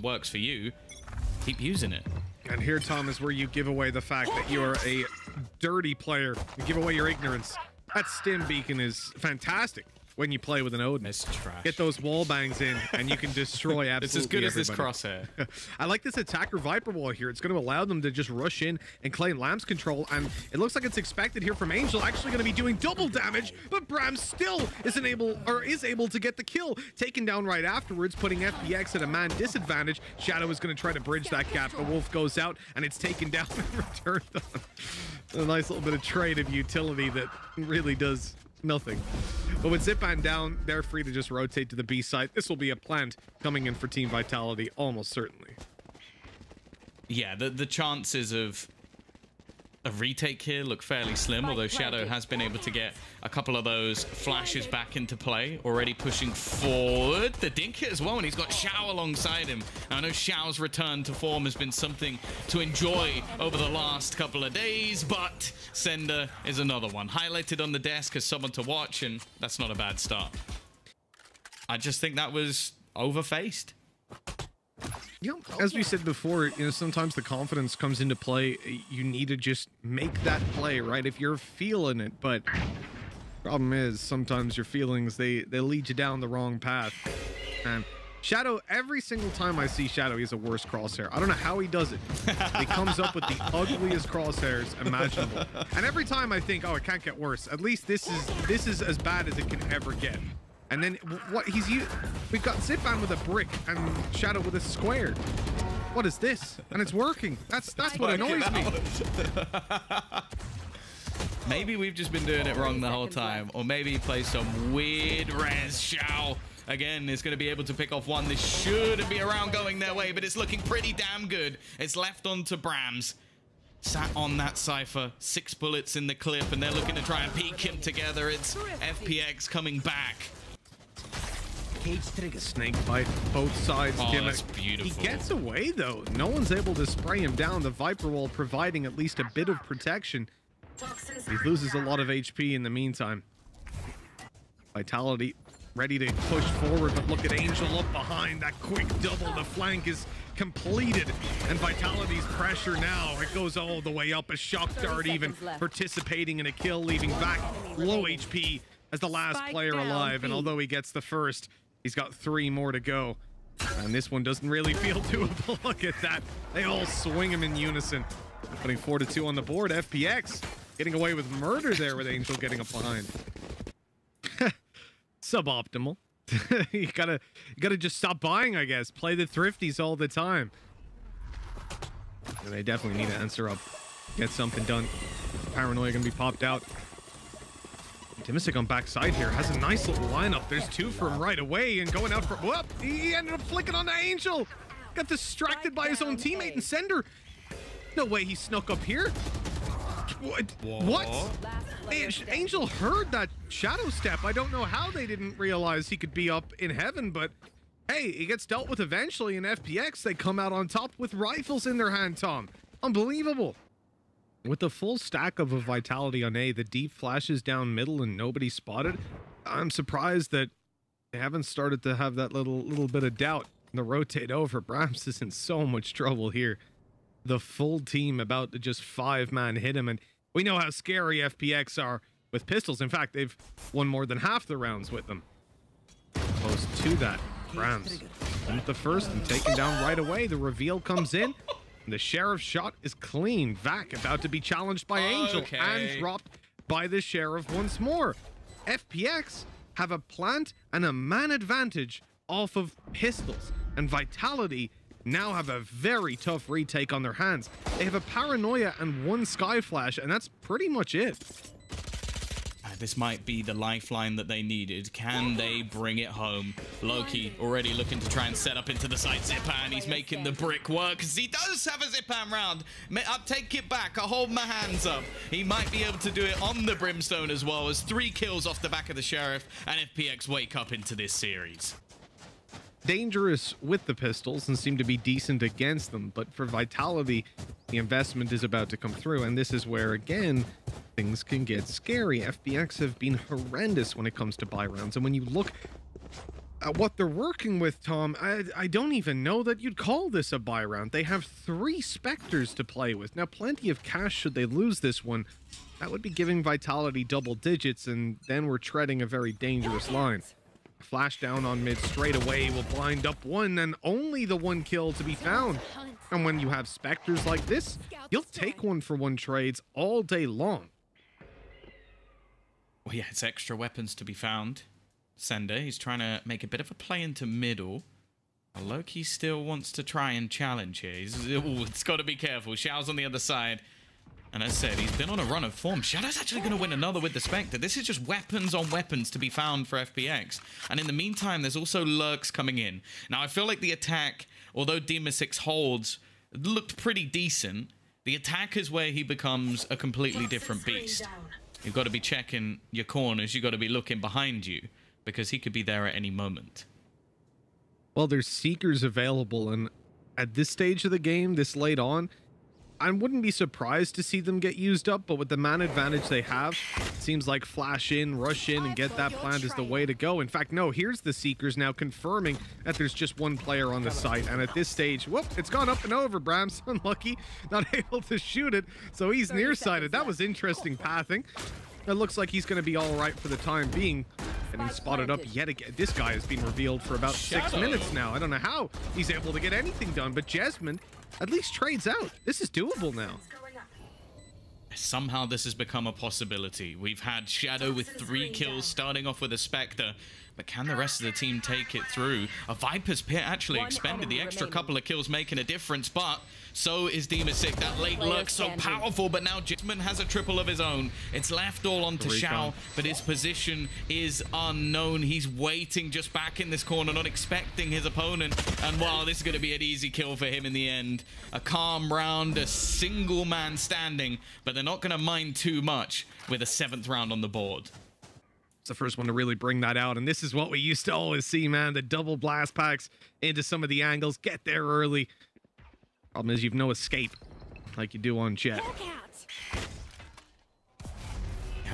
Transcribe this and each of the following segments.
works for you, keep using it. And here, Tom, is where you give away the fact that you are a dirty player. You give away your ignorance. That stim beacon is fantastic when you play with an Odin. It's trash. Get those wall bangs in, and you can destroy absolutely It's as good everybody. as this crosshair. I like this attacker Viper wall here. It's going to allow them to just rush in and claim Lamb's control, and it looks like it's expected here from Angel, actually going to be doing double damage, but Bram still is able to get the kill, taken down right afterwards, putting FPX at a man disadvantage. Shadow is going to try to bridge that gap, but Wolf goes out, and it's taken down and returned on. A nice little bit of trade of utility that really does nothing. But with Zipan down, they're free to just rotate to the B side. This will be a plant coming in for Team Vitality, almost certainly. Yeah, the chances of a retake here look fairly slim, although Shadow has been able to get a couple of those flashes back into play, already pushing forward. The dink hit as well, and he's got Xiao alongside him. Now, I know Xiao's return to form has been something to enjoy over the last couple of days, but Sender is another one. Highlighted on the desk as someone to watch, and that's not a bad start. I just think that was overfaced. Yeah, as we said before, sometimes the confidence comes into play. You need to just make that play, right? If you're feeling it, but problem is sometimes your feelings, they lead you down the wrong path. And Shadow, every single time I see Shadow, he has a worse crosshair. I don't know how he does it. He comes up with the ugliest crosshairs imaginable. And every time I think, oh, it can't get worse. At least this is as bad as it can ever get. And then what we've got Zipan with a brick and Shadow with a square. What is this? And it's working. That's what annoys me. Maybe we've just been doing it wrong the whole time, or maybe he plays some weird res. Xiao again is going to be able to pick off one. This shouldn't be around going their way, but it's looking pretty damn good. It's left onto Brams. Sat on that Cypher, 6 bullets in the clip, and they're looking to try and peek him together. It's FPX coming back. Cage trigger. Snake bite, both sides. Oh, that's beautiful. He gets away though. No one's able to spray him down. The Viper wall providing at least a bit of protection. He loses a lot of HP in the meantime. Vitality ready to push forward, but look at Angel up behind. That quick double. The flank is completed, and Vitality's pressure now, it goes all the way up. A shock dart even participating in a kill, leaving back low HP as the last player alive. And although he gets the first, he's got 3 more to go. And this one doesn't really feel doable. Look at that. They all swing him in unison. Putting 4-2 on the board. FPX getting away with murder there with Angel getting up behind. Suboptimal. you gotta just stop buying, I guess. Play the thrifties all the time. And they definitely need to answer up. Get something done. Paranoia gonna be popped out. Timisic on backside here has a nice little lineup. There's 2 for him right away, and going out for whoop. He ended up flicking on the Angel. Got distracted by his own teammate and Sender. No way he snuck up here. What? Angel heard that shadow step. I don't know how they didn't realize he could be up in heaven, but hey, he gets dealt with eventually in FPX. They come out on top with rifles in their hand, Tom. Unbelievable. With the full stack of a Vitality on A, the deep flashes down middle and nobody spotted. I'm surprised that they haven't started to have that little bit of doubt. The rotate over. Brahms is in so much trouble here. The full team about to just 5-man hit him, and we know how scary FPX are with pistols. In fact, they've won more than half the rounds with them. Close to that. Brahms with the first and taken down right away. The reveal comes in. The Sheriff's shot is clean. Vac about to be challenged by Angel and dropped by the Sheriff once more. FPX have a plant and a man advantage off of pistols, and Vitality now have a very tough retake on their hands. They have a Paranoia and 1 Sky Flash, and that's pretty much it. This might be the lifeline that they needed. Can they bring it home? Loki already looking to try and set up into the side. Zipan, he's making the brick work because he does have a Zipan round. I'll take it back. I hold my hands up. He might be able to do it on the Brimstone as well, as 3 kills off the back of the Sheriff, and FPX wake up into this series. Dangerous with the pistols and seem to be decent against them, but for Vitality, the investment is about to come through, and this is where, again, things can get scary. FPX have been horrendous when it comes to buy rounds, and when you look What they're working with, Tom, I don't even know that you'd call this a buy round. They have 3 Spectres to play with. Now, plenty of cash should they lose this one. That would be giving Vitality double digits, and then we're treading a very dangerous line. Flash down on mid straight away will blind up one, and only the 1 kill to be found. And when you have Spectres like this, you'll take 1-for-1 trades all day long. Well, yeah, it's extra weapons to be found. Sender, he's trying to make a bit of a play into middle. Loki still wants to try and challenge here. It's got to be careful. Xiao's on the other side. And as I said, he's been on a run of form. Shadow's actually going to win another with the Spectre. This is just weapons on weapons to be found for FPX. And in the meantime, there's also lurks coming in. Now, I feel like the attack, although Demon 6 holds, looked pretty decent. The attack is where he becomes a completely different beast. You've got to be checking your corners. You've got to be looking behind you, because he could be there at any moment. Well, there's Seekers available, and at this stage of the game, this late on, I wouldn't be surprised to see them get used up, but with the man advantage they have, it seems like flash in, rush in, and get that plant is the way to go. In fact, no, here's the Seekers now confirming that there's just 1 player on the site, and at this stage, whoop, it's gone up and over. Bram's unlucky, not able to shoot it, so he's nearsighted. That was interesting pathing. It looks like he's going to be all right for the time being. Getting spotted up yet again. This guy has been revealed for about 6 minutes now. I don't know how he's able to get anything done, but Jesmond at least trades out. This is doable now. Somehow this has become a possibility. We've had Shadow with 3 kills, starting off with a Spectre. But can the rest of the team take it through? A Viper's Pit actually expended the extra couple of kills, making a difference, but so is Demon 6. That late lurk so powerful, but now Jisman has a triple of his own. It's left all onto Xiao, but his position is unknown. He's waiting just back in this corner, not expecting his opponent. And wow, this is going to be an easy kill for him in the end. A calm round, a single man standing, but they're not going to mind too much with a 7th round on the board. It's the first one to really bring that out, and this is what we used to always see, man. The double blast packs into some of the angles. Get there early. Problem is you've no escape like you do on Jet.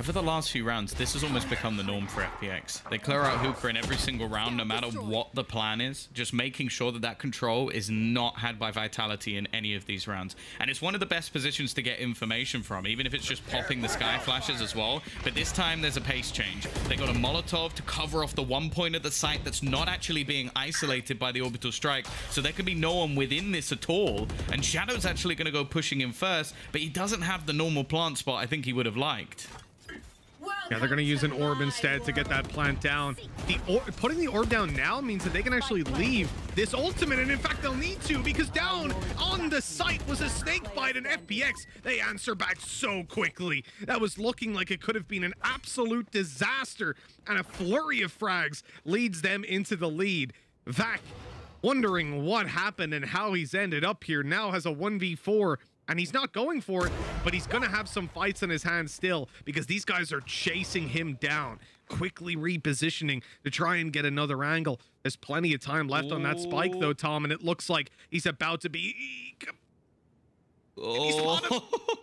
For the last few rounds, this has almost become the norm for FPX. They clear out Hookah in every single round, no matter what the plan is, just making sure that that control is not had by Vitality in any of these rounds. And it's one of the best positions to get information from, even if it's just popping the sky flashes as well. But this time, there's a pace change. They got a Molotov to cover off the 1 point of the site that's not actually being isolated by the orbital strike, so there can be no one within this at all. And Shadow's actually going to go pushing in first, but he doesn't have the normal plant spot I think he would have liked. Yeah, they're going to use an orb instead to get that plant down. Putting the orb down now means that they can actually leave this ultimate, and in fact, they'll need to, because down on the site was a snake bite, and FPX, they answer back so quickly. That was looking like it could have been an absolute disaster, and a flurry of frags leads them into the lead. Vac, wondering what happened and how he's ended up here, now has a 1v4. And he's not going for it, but he's going to have some fights in his hands still, because these guys are chasing him down, quickly repositioning to try and get another angle. There's plenty of time left on that spike, though, Tom, and it looks like he's about to be...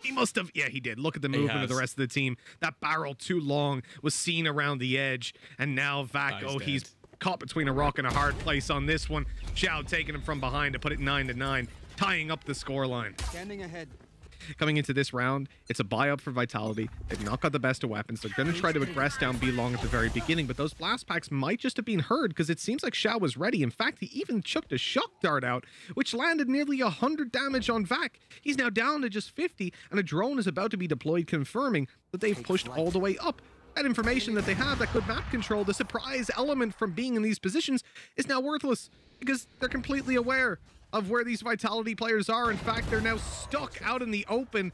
He must have... Yeah, he did. Look at the movement of the rest of the team. That barrel too long was seen around the edge, and now Vac, he's caught between a rock and a hard place on this one. Xiao taking him from behind to put it 9-9. Tying up the scoreline. Standing ahead. Coming into this round, it's a buy-up for Vitality. They've not got the best of weapons. They're going to try to aggress down B long at the very beginning, but those blast packs might just have been heard, because it seems like Xiao was ready. In fact, he even chucked a shock dart out, which landed nearly 100 damage on Vac. He's now down to just 50, and a drone is about to be deployed, confirming that they've pushed all the way up. That information that they have that could map control, the surprise element from being in these positions, is now worthless, because they're completely aware of where these Vitality players are. In fact, they're now stuck out in the open,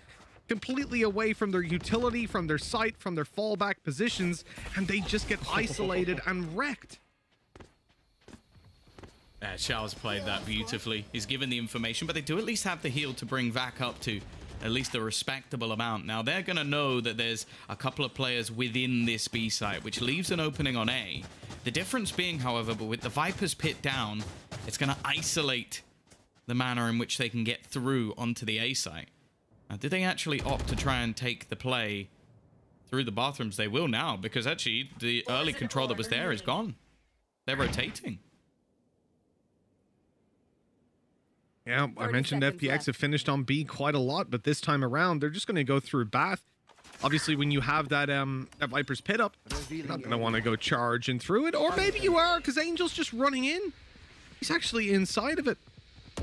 completely away from their utility, from their sight, from their fallback positions, and they just get isolated and wrecked. Xiao's played that beautifully. He's given the information, but they do at least have the heal to bring Vac up to at least a respectable amount. Now, they're going to know that there's a couple of players within this B site, which leaves an opening on A. The difference being, however, but with the Viper's Pit down, it's going to isolate the manner in which they can get through onto the A site. Now, did they actually opt to try and take the play through the bathrooms? They will now, because actually the early control that was there is gone. They're rotating. Yeah, I mentioned FPX have finished on B quite a lot, but this time around, they're just going to go through Bath. Obviously, when you have that Viper's Pit up, you're not going to want to go charging through it. Or maybe you are, because Angel's just running in. He's actually inside of it.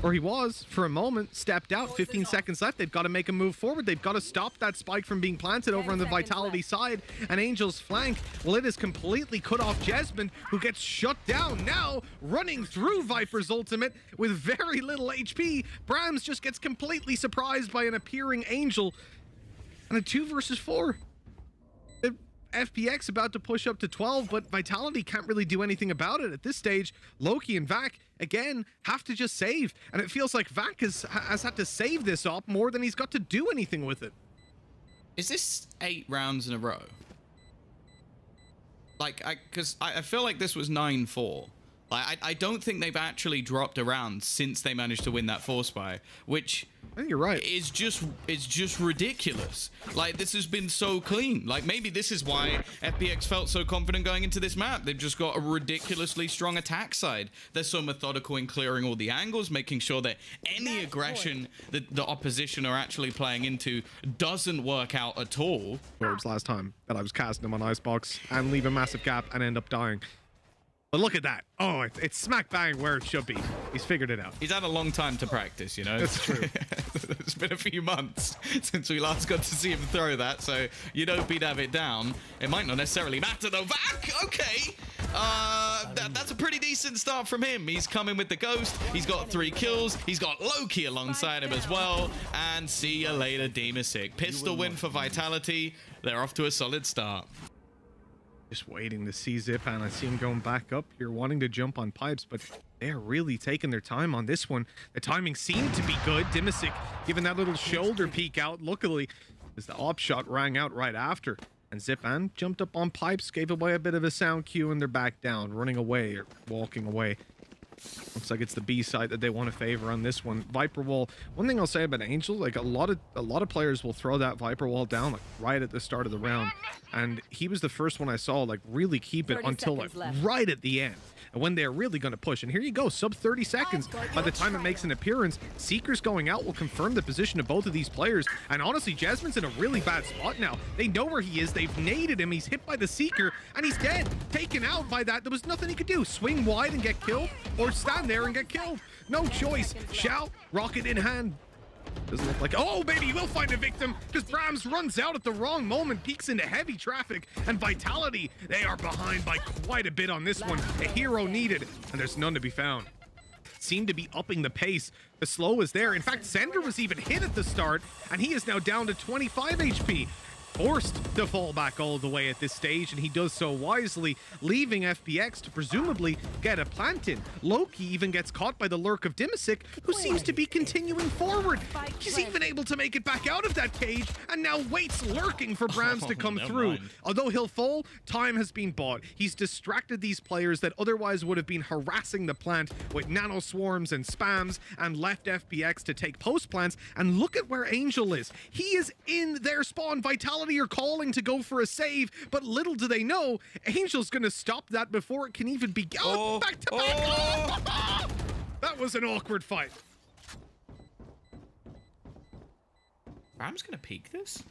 Or he was, for a moment, stepped out. 15 seconds left. They've got to make a move forward. They've got to stop that spike from being planted over on the Vitality side. And Angel's flank, well, it is completely cut off Jesmond, who gets shut down now, running through Viper's ultimate with very little HP. Brams just gets completely surprised by an appearing Angel. And a 2 versus 4. FPX about to push up to 12, but Vitality can't really do anything about it at this stage. Loki and Vac, again, have to just save. And it feels like Vac has had to save this op more than he's got to do anything with it. Is this 8 rounds in a row? Like, because I feel like this was 9-4. Like, I don't think they've actually dropped a round since they managed to win that force buy, which... I think you're right. It's just ridiculous. Like, this has been so clean. Like, maybe this is why FPX felt so confident going into this map. They've just got a ridiculously strong attack side. They're so methodical in clearing all the angles, making sure that any aggression that the opposition are actually playing into doesn't work out at all. Orbs last time that I was casting him on Icebox and leave a massive gap and end up dying. But look at that. Oh, it's smack bang where it should be. He's figured it out. He's had a long time to practice, you know? That's true. It's been a few months since we last got to see him throw that, so you know he'd have it down. It might not necessarily matter, though. Vac, okay. That's a pretty decent start from him. He's coming with the Ghost. He's got 3 kills. He's got Loki alongside him as well. And see you later, Demasic. Pistol win for Vitality. They're off to a solid start. Just waiting to see Zip, and I see him going back up here, wanting to jump on pipes, but they're really taking their time on this one. The timing seemed to be good. Dimasic giving that little shoulder peek out, luckily, as the op shot rang out right after. And Zipan jumped up on pipes, gave away a bit of a sound cue, and they're back down, running away or walking away. Looks like it's the B side that they want to favor on this one. Viper wall. One thing I'll say about Angel, like a lot of players will throw that Viper wall down like right at the start of the round, and he was the first one I saw like really keep it until like right at the end, and when they're really going to push. And here you go, sub 30 seconds by the time it makes an appearance. Seekers going out will confirm the position of both of these players, and honestly, Jasmine's in a really bad spot now. They know where he is. They've naded him. He's hit by the Seeker, and he's dead. Taken out by that. There was nothing he could do. Swing wide and get killed, or stand there and get killed. No choice. Shout, rocket in hand. Doesn't look like... Oh, baby, we'll find a victim, because Brams runs out at the wrong moment, peeks into heavy traffic, and Vitality, they are behind by quite a bit on this one. A hero needed, and there's none to be found. Seem to be upping the pace. The slow is there. In fact, Sender was even hit at the start, and he is now down to 25 HP. Forced to fall back all the way at this stage, and he does so wisely, leaving FPX to presumably get a plant in. Loki even gets caught by the lurk of Dimasic, who seems to be continuing forward. He's even able to make it back out of that cage, and now waits lurking for Brams to come through. Although he'll fall, time has been bought. He's distracted these players that otherwise would have been harassing the plant with nano swarms and spams, and left FPX to take post plants. And look at where Angel is. He is in their spawn. Vitality are calling to go for a save, but little do they know, Angel's gonna stop that before it can even begin. Oh, back to back! Oh. That was an awkward fight. Ram's gonna peek this?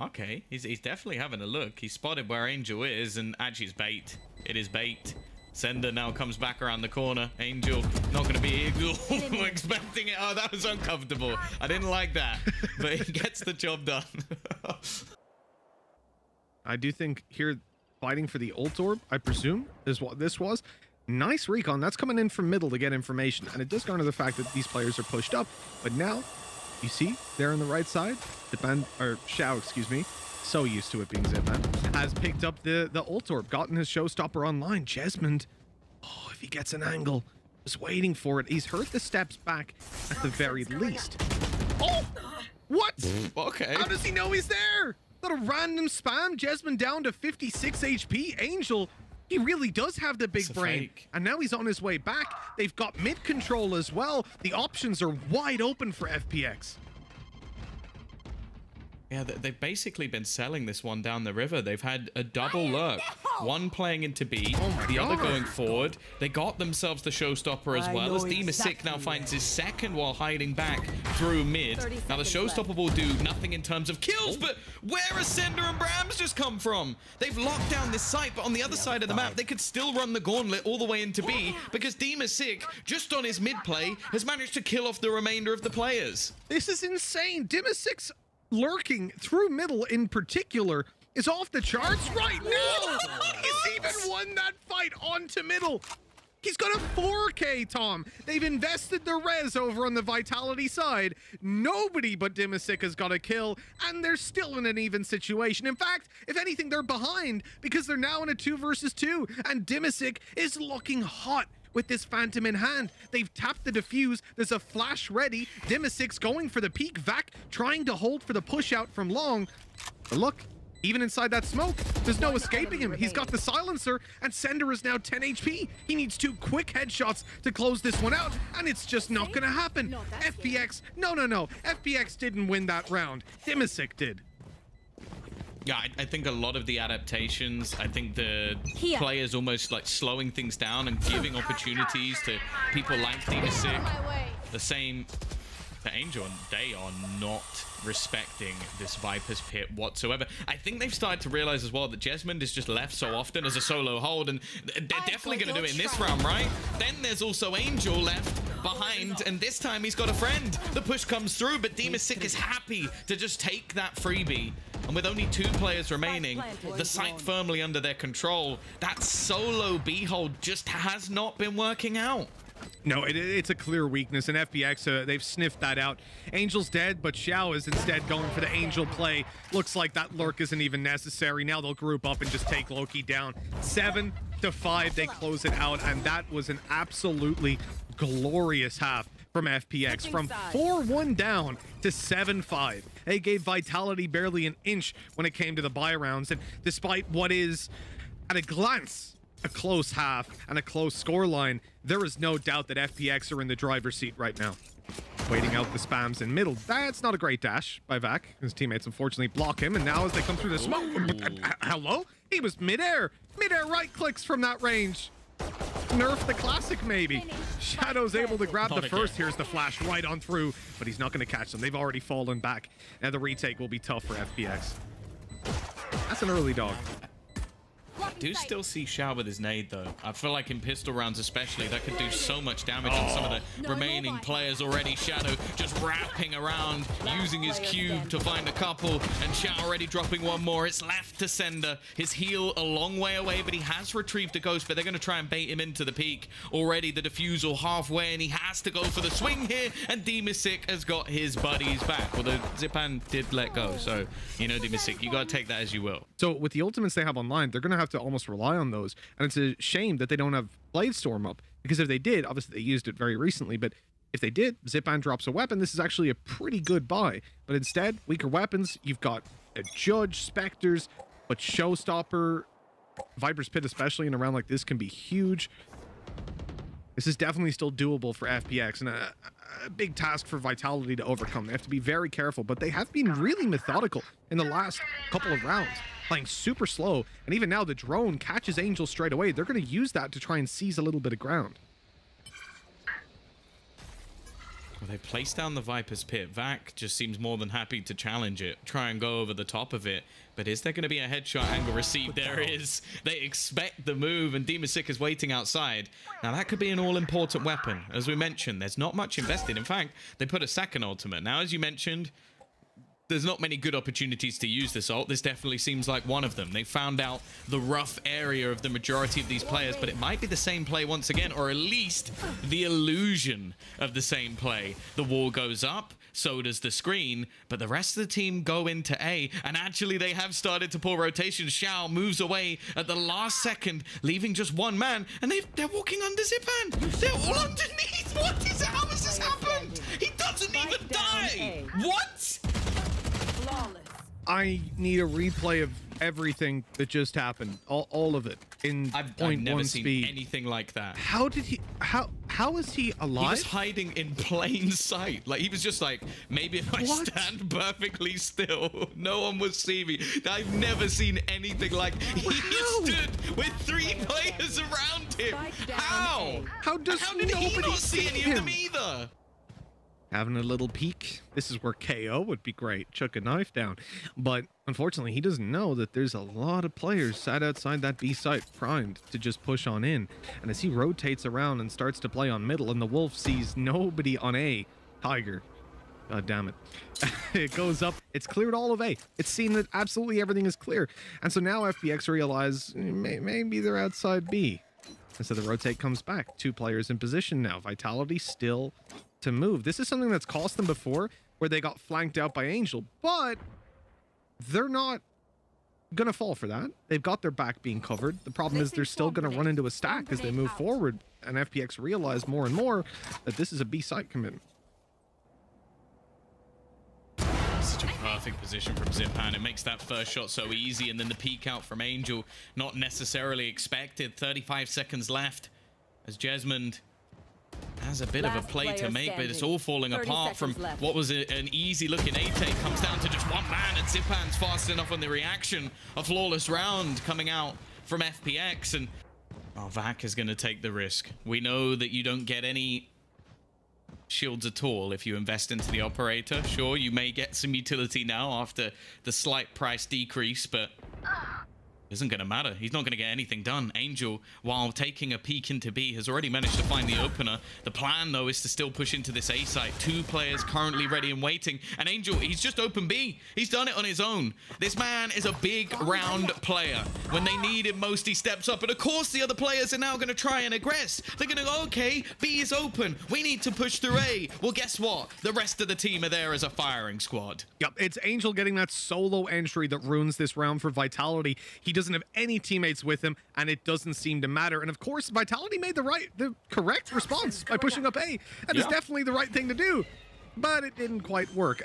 Okay, he's definitely having a look. He spotted where Angel is, and actually it's bait. It is bait. Sender now comes back around the corner. Angel not going to be expecting it. Oh, that was uncomfortable. I didn't like that, but he gets the job done. I do think here, fighting for the ult orb, I presume, is what this was. Nice recon. That's coming in from middle to get information, and it does garner the fact that these players are pushed up. But now, you see, there on the right side, Shao, excuse me, so used to it being Zipan, has picked up the ult orb, gotten his showstopper online. Jesmond, oh, if he gets an angle, just waiting for it. He's heard the steps back at the very least. Oh, what? Okay. How does he know he's there? Not a random spam. Jesmond down to 56 HP. Angel, he really does have the big brain. Fake. And now he's on his way back. They've got mid control as well. The options are wide open for FPX. Yeah, they've basically been selling this one down the river. They've had a double lurk. One playing into B, the other going forward. They got themselves the showstopper as well, as Sick now finds his second while hiding back through mid. Now the showstopper will do nothing in terms of kills, but where are Sender and Brams just come from? They've locked down this site, but on the other side of the map, they could still run the gauntlet all the way into B, because Sick, just on his mid play, has managed to kill off the remainder of the players. This is insane. Sick's lurking through middle in particular is off the charts right now. He's even won that fight onto middle. He's got a 4K, Tom. They've invested the res over on the Vitality side. Nobody but Sick has got a kill, and they're still in an even situation. In fact, if anything, they're behind because they're now in a 2 versus 2, and Sick is looking hot with this Phantom in hand. They've tapped the defuse. There's a flash ready. Sick's going for the peak. Vac trying to hold for the push out from long. But look, even inside that smoke, there's no escaping him. He's got the silencer, and Sender is now 10 HP. He needs 2 quick headshots to close this one out, and it's just not gonna happen. FPX, no. FPX didn't win that round. Sick did. Yeah, I think a lot of the adaptations, I think the players almost like slowing things down and giving opportunities to people like Sick. The same to Angel, and they are not respecting this Viper's Pit whatsoever. I think they've started to realize as well that Jesmond is just left so often as a solo hold, and they're definitely going to do it in this round, right? Then there's also Angel left behind, and this time he's got a friend. The push comes through, but Sick is happy to just take that freebie. And with only 2 players remaining, the site firmly under their control, that solo B hold just has not been working out. No, it's a clear weakness, and FPX, they've sniffed that out. Angel's dead, but Xiao is instead going for the Angel play. Looks like that lurk isn't even necessary. Now they'll group up and just take Loki down. 7-5, they close it out, and that was an absolutely glorious half from FPX. From 4-1 down to 7-5. They gave Vitality barely an inch when it came to the buy rounds, and despite what is, at a glance, a close half and a close scoreline, there is no doubt that FPX are in the driver's seat right now. Waiting out the spams in middle. That's not a great dash by Vac. His teammates unfortunately block him, and now as they come through the smoke, hello? He was midair. Midair right clicks from that range. Nerf the classic, maybe. Shadow's able to grab the first. Here's the flash right on through, but he's not going to catch them. They've already fallen back. Now the retake will be tough for FPX. That's an early dog. I do still see Xiao with his nade, though. I feel like in pistol rounds especially, that could do so much damage on some of the remaining players already. Shadow just wrapping around, using his cube to find a couple, and Xiao already dropping one more. It's left to Sender. His heal a long way away, but he has retrieved a ghost, but they're going to try and bait him into the peak. Already the defusal halfway, and he has to go for the swing here, and Sick has got his buddies back. Well, the Zipan did let go, so, you know, Sick, you got to take that as you will. So with the ultimates they have online, they're going to have to almost rely on those, and it's a shame that they don't have Bladestorm up, because if they did, obviously they used it very recently, but if they did, Zipan drops a weapon, this is actually a pretty good buy. But instead, weaker weapons, you've got a Judge, Spectres, but Showstopper, Viper's Pit especially in a round like this can be huge. This is definitely still doable for FPX, and a big task for Vitality to overcome. They have to be very careful, but they have been really methodical in the last couple of rounds, playing super slow, and even now the drone catches Angel straight away. They're going to use that to try and seize a little bit of ground. Well, they place down the Viper's Pit. Vac just seems more than happy to challenge it, try and go over the top of it. But is there going to be a headshot angle received? There is. They expect the move, and Sick is waiting outside. Now, that could be an all-important weapon. As we mentioned, there's not much invested. In fact, they put a second ultimate. Now, as you mentioned, there's not many good opportunities to use this ult. This definitely seems like one of them. They found out the rough area of the majority of these players, but it might be the same play once again, or at least the illusion of the same play. The wall goes up, so does the screen, but the rest of the team go into A, and actually they have started to pull rotations. Xiao moves away at the last second, leaving just one man, and they're walking under Zipan. They're all underneath. What is it? How has this happened? He doesn't even die. What? I need a replay of everything that just happened, all of it, in I've 0.1 never seen speed. anything like that. How did he? How is he alive? He was hiding in plain sight. Like, he was just like, maybe if I stand perfectly still, no one will see me. I've never seen anything like. He stood with 3 players around him. How? How did he not see any of them either? Having a little peek. This is where KO would be great. Chuck a knife down. But unfortunately, he doesn't know that there's a lot of players sat outside that B site primed to just push on in. And as he rotates around and starts to play on middle, and the Wolf sees nobody on A, Tiger. God damn it. It goes up. It's cleared all of A. It's seen that absolutely everything is clear. And so now FPX realize maybe they're outside B. And so the rotate comes back. 2 players in position now. Vitality still to move. This is something that's cost them before, where they got flanked out by Angel, but they're not gonna fall for that. They've got their back being covered. The problem is they're still gonna run into a stack as they move forward, and FPX realize more and more that this is a B site commitment. Such a perfect position from Zipan. It makes that first shot so easy, and then the peek out from Angel, not necessarily expected. 35 seconds left as Jesmond has a bit of a play to make, but it's all falling apart from what was an easy looking A-take. Comes down to just one man, and Zipan's fast enough on the reaction. A flawless round coming out from FPX, and Vac is going to take the risk. We know that you don't get any shields at all if you invest into the operator. Sure, you may get some utility now after the slight price decrease, but isn't going to matter. He's not going to get anything done. Angel, while taking a peek into B, has already managed to find the opener. The plan, though, is to still push into this A site. 2 players currently ready and waiting. And Angel, he's just opened B. He's done it on his own. This man is a big round player. When they need him most, he steps up. And of course, the other players are now going to try and aggress. They're going to go, okay, B is open. We need to push through A. Well, guess what? The rest of the team are there as a firing squad. Yep, it's Angel getting that solo entry that ruins this round for Vitality. He doesn't have any teammates with him, and it doesn't seem to matter. And of course, Vitality made the correct response by pushing up A. And it's definitely the right thing to do, but it didn't quite work.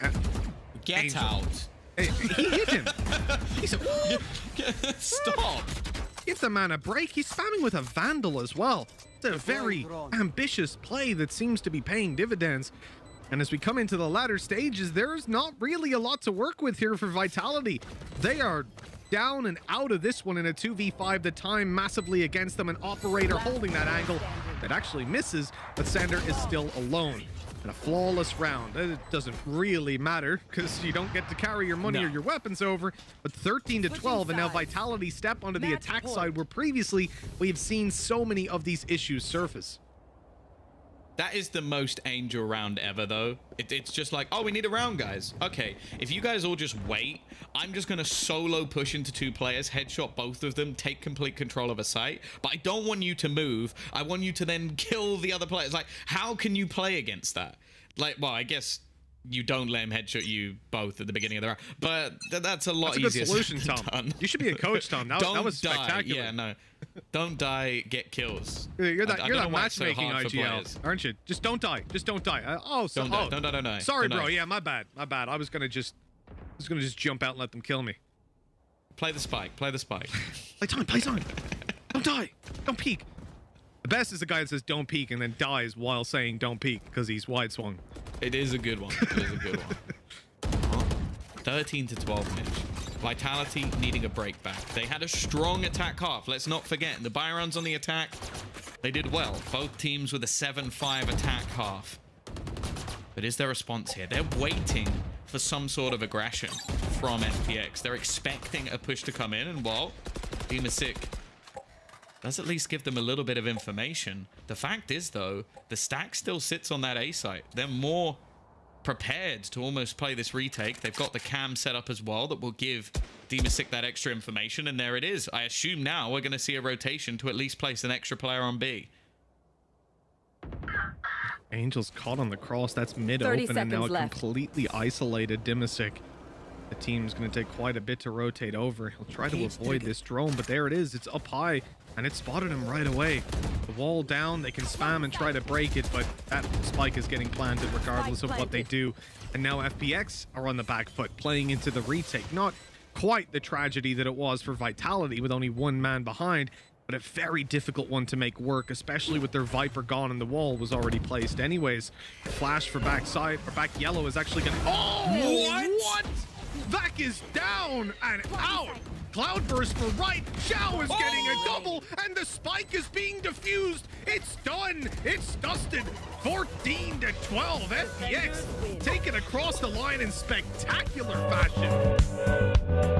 Get Angel. out. He hit him. He said, stop. Give the man a break. He's spamming with a Vandal as well. It's a very ambitious play that seems to be paying dividends. And as we come into the latter stages, there's not really a lot to work with here for Vitality. They are down and out of this one in a 2v5. The time massively against them. An operator holding that angle that actually misses, but Sander is still alone. And a flawless round. It doesn't really matter because you don't get to carry your money or your weapons over. But 13 to 12, and now Vitality step onto the attack side, where previously we have seen so many of these issues surface. That is the most Angel round ever, though. It's just like, oh, we need a round, guys. Okay, if you guys all just wait, I'm just going to solo push into 2 players, headshot both of them, take complete control of a site. But I don't want you to move. I want you to then kill the other players. Like, how can you play against that? Like, well, I guess you don't let him headshot you both at the beginning of the round. But that's a lot easier. That's a good solution, Tom. Done. You should be a coach, Tom. That was spectacular. Yeah, no. Don't die, get kills. You're that matchmaking IGL, aren't you? Just don't die. Just don't die. Don't die. Sorry, bro. Yeah, my bad. I was gonna just jump out and let them kill me. Play the spike. Play the spike. Play time. Don't die. Don't peek. The best is the guy that says don't peek and then dies while saying don't peek because he's wide swung. It is a good one. It is a good one. 13 to 12 Mitch. Vitality needing a break back. They had a strong attack half. Let's not forget. The Byron's on the attack. They did well. Both teams with a 7-5 attack half. But is their response here? They're waiting for some sort of aggression from FPX. They're expecting a push to come in. And well, VCT does at least give them a little bit of information. The fact is, though, the stack still sits on that A site. They're more prepared to almost play this retake. They've got the cam set up as well that will give VCT that extra information, and there it is. I assume now we're going to see a rotation to at least place an extra player on B. Angel's caught on the cross. That's mid-open and now completely isolated VCT. The team's going to take quite a bit to rotate over. He'll try to avoid this drone, but there it is. It's up high, and it spotted him right away. The wall down, they can spam and try to break it, but that spike is getting planted regardless of what they do. And now FPX are on the back foot, playing into the retake. Not quite the tragedy that it was for Vitality with only one man behind, but a very difficult one to make work, especially with their Viper gone and the wall was already placed anyways. The flash for backside, or back yellow is actually gonna... Oh, what? Vac is down and out. Cloudburst for right. Xiao is getting a double, and the spike is being defused. It's done. It's dusted. 14 to 12. FPX taken across the line in spectacular fashion.